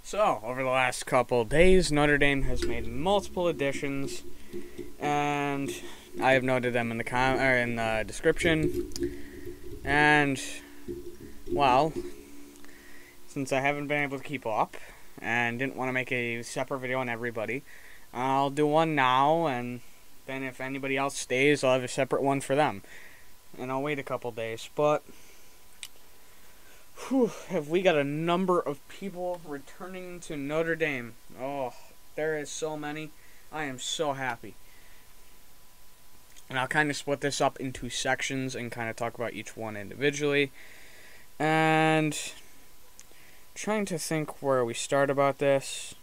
So, over the last couple days, Notre Dame has made multiple additions, and I have noted them in the description. And well, since I haven't been able to keep up and didn't want to make a separate video on everybody, I'll do one now, and then if anybody else stays, I'll have a separate one for them. And I'll wait a couple days, but have we got a number of people returning to Notre Dame. Oh, there is so many. I am so happy. And I'll kind of split this up into sections and kind of talk about each one individually. And trying to think where we started this.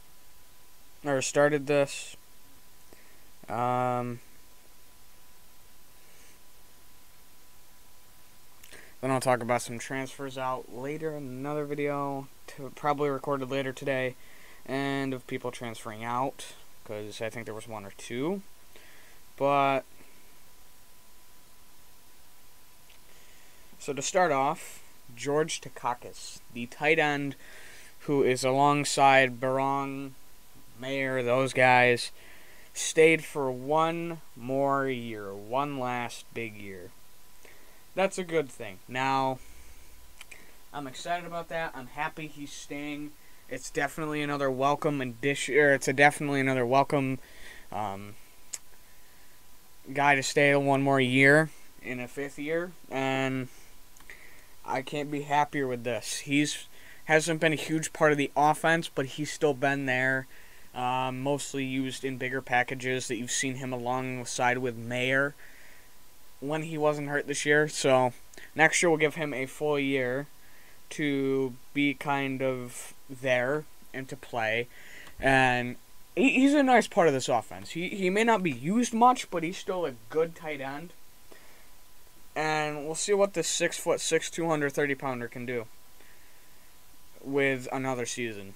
Then I'll talk about some transfers out later in another video, probably recorded later today, and of people transferring out, because I think there was one or two. But, so to start off, George Takacs, the tight end who is alongside Barong, Mayer, those guys, stayed for one more year, one last big year. That's a good thing. Now, I'm excited about that. I'm happy he's staying. It's definitely another welcome addition, or definitely another welcome guy to stay one more year in a fifth year, and I can't be happier with this. Hasn't been a huge part of the offense, but he's still been there. Mostly used in bigger packages that you've seen him alongside with Mayer when he wasn't hurt this year. So next year we'll give him a full year to be kind of there and to play. And he's a nice part of this offense. He may not be used much, but he's still a good tight end. And we'll see what this 6'6", 230-pounder can do with another season.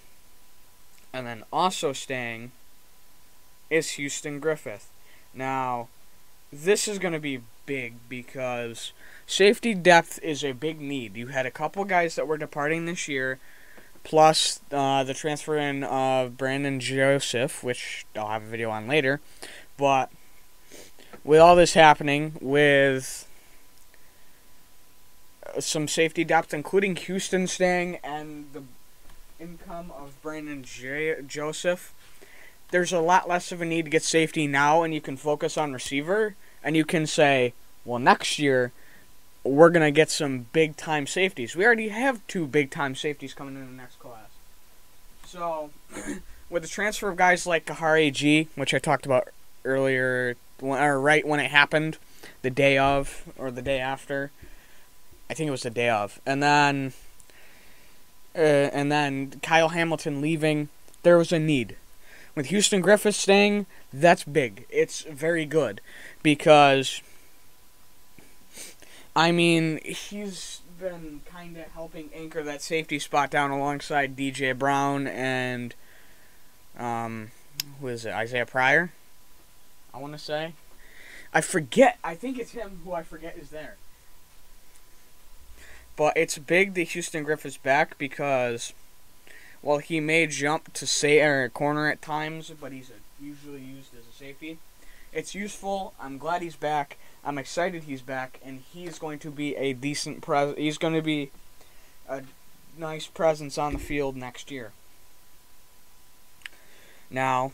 And then also staying is Houston Griffith. Now, this is going to be big because safety depth is a big need. You had a couple guys that were departing this year, plus the transfer in of Brandon Joseph, which I'll have a video on later. But with all this happening, with some safety depth, including Houston staying and the income of Brandon Joseph, there's a lot less of a need to get safety now, and you can focus on receiver, and you can say, well, next year we're going to get some big-time safeties. We already have 2 big-time safeties coming in the next class. So, with the transfer of guys like Kahari G, which I talked about earlier, or right when it happened, the day of, or the day after, I think it was the day of, and then Kyle Hamilton leaving, there was a need. With Houston Griffith staying, that's big. It's very good because, I mean, he's been kind of helping anchor that safety spot down alongside DJ Brown and, who is it, Isaiah Pryor, I want to say. I forget. I think it's him who I forget is there. But it's big that Houston Griffith's back because, well, he may jump to corner at times, but he's usually used as a safety. It's useful. I'm glad he's back. I'm excited he's back, and he's going to be a decent he's going to be a nice presence on the field next year. Now,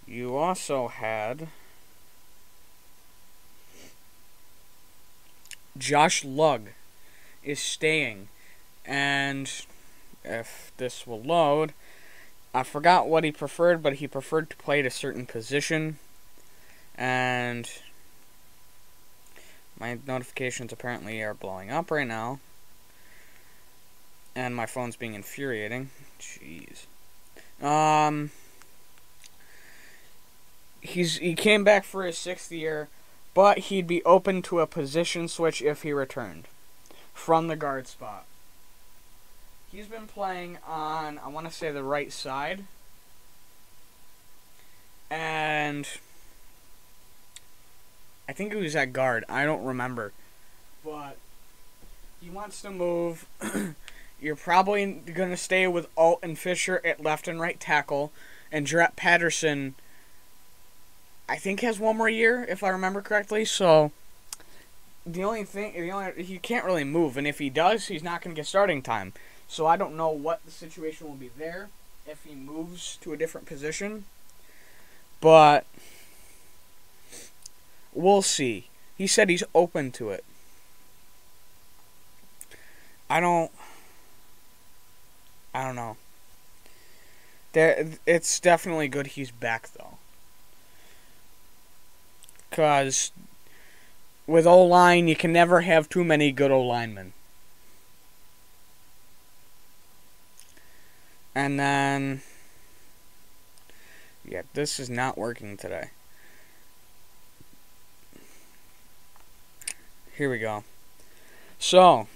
you also had Josh Lugg is staying, and if this will load, I forgot what he preferred, but he preferred to play at a certain position, and my notifications apparently are blowing up right now, and my phone's being infuriating. Jeez. He came back for his 6th year, but he'd be open to a position switch if he returned from the guard spot. He's been playing on, I want to say, the right side. And I think he was at guard. I don't remember. But he wants to move. You're probably going to stay with Alt and Fisher at left and right tackle, and Jarrett Patterson, I think, has one more year, if I remember correctly. So he can't really move, and if he does, he's not going to get starting time. So I don't know what the situation will be there if he moves to a different position, but we'll see. He said he's open to it. I don't know. It's definitely good he's back, though. Because with O-line, you can never have too many good O-linemen. And then, yeah, this is not working today. Here we go. So,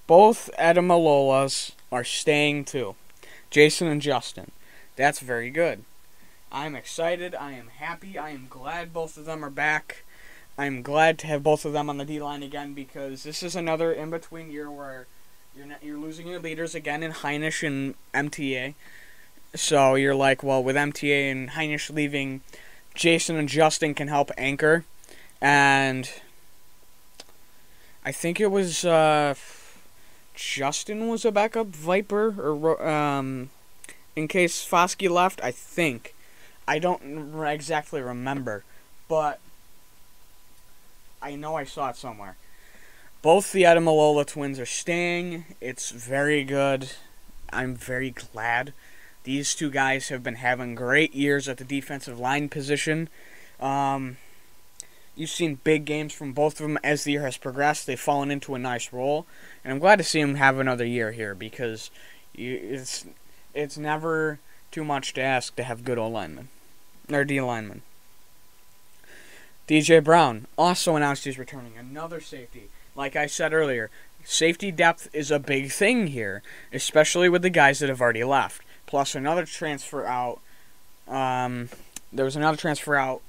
both Ademilolas are staying too. Jason and Justin. That's very good. I'm excited. I am happy. I am glad both of them are back. I'm glad to have both of them on the D-line again, because this is another in-between year where you're losing your leaders again in Heinisch and MTA. So you're like, well, with MTA and Heinisch leaving, Jason and Justin can help anchor. And I think it was Justin was a backup Viper, or in case Foskey left, I think. I don't exactly remember, but I know I saw it somewhere. Both the Ademilola twins are staying. It's very good. I'm very glad. These two guys have been having great years at the defensive line position. You've seen big games from both of them as the year has progressed. They've fallen into a nice role, and I'm glad to see them have another year here, because it's never too much to ask to have good O-linemen, or D-linemen. DJ Brown also announced he's returning, another safety. Like I said earlier, safety depth is a big thing here, especially with the guys that have already left. Plus another transfer out. There was another transfer out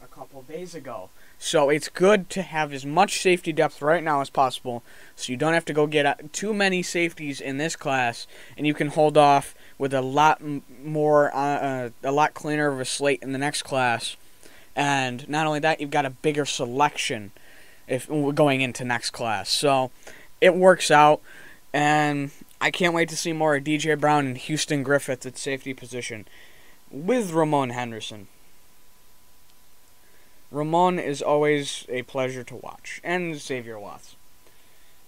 a couple days ago. So it's good to have as much safety depth right now as possible, so you don't have to go get too many safeties in this class, and you can hold off with a lot more, a lot cleaner of a slate in the next class. And not only that, you've got a bigger selection if going into next class. So it works out, and I can't wait to see more of DJ Brown and Houston Griffith at safety position with Ramon Henderson. Ramon is always a pleasure to watch, and Xavier Watts.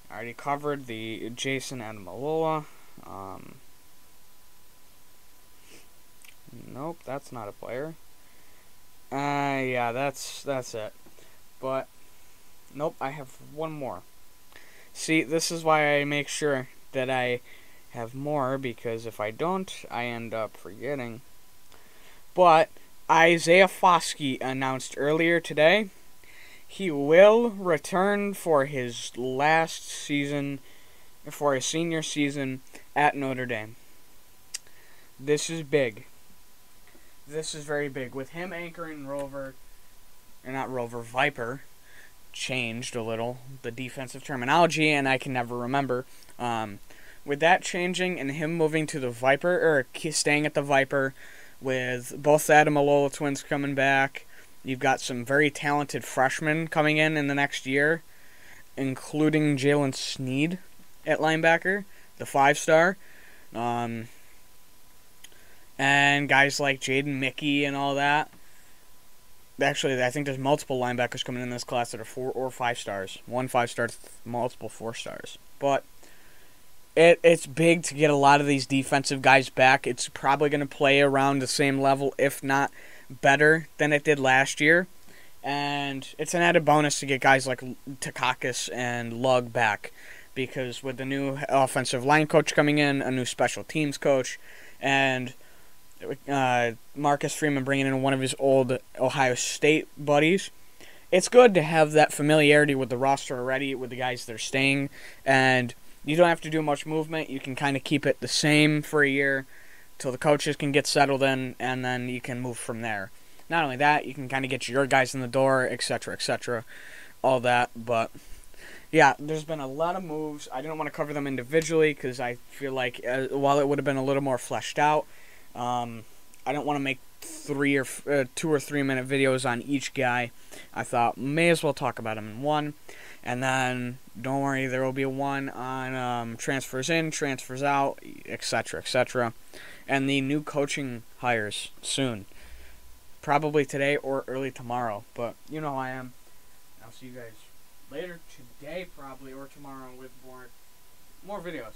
I already covered the Jayson Ademilola. Nope, that's not a player. Yeah, that's it. But nope, I have one more. See, this is why I make sure that I have more, because if I don't, I end up forgetting. But Isaiah Foskey announced earlier today he will return for his last season, for his senior season at Notre Dame. This is big. This is very big. With him anchoring Viper, changed a little, the defensive terminology, and I can never remember. With that changing and him moving to the Viper, or staying at the Viper, with both the Ademilola twins coming back, you've got some very talented freshmen coming in the next year, including Jalen Sneed at linebacker, the 5-star. And guys like Jaden Mickey and all that. Actually, I think there's multiple linebackers coming in this class that are 4 or 5 stars. 1 5-star, multiple 4 stars. But it's big to get a lot of these defensive guys back. It's probably going to play around the same level, if not better, than it did last year. And it's an added bonus to get guys like Takacs and Lugg back, because with the new offensive line coach coming in, a new special teams coach, and Marcus Freeman bringing in one of his old Ohio State buddies, it's good to have that familiarity with the roster already, with the guys that are staying, and you don't have to do much movement. You can kind of keep it the same for a year till the coaches can get settled in, and then you can move from there. Not only that, you can kind of get your guys in the door, etc., all that. But Yeah, there's been a lot of moves. I didn't want to cover them individually because I feel like while it would have been a little more fleshed out, I don't want to make 2 or 3 minute videos on each guy. I thought may as well talk about them in one, and then don't worry, there will be one on transfers in, transfers out, etc., etc., and the new coaching hires soon, probably today or early tomorrow. But you know how I am. I'll see you guys later today, probably, or tomorrow with more videos.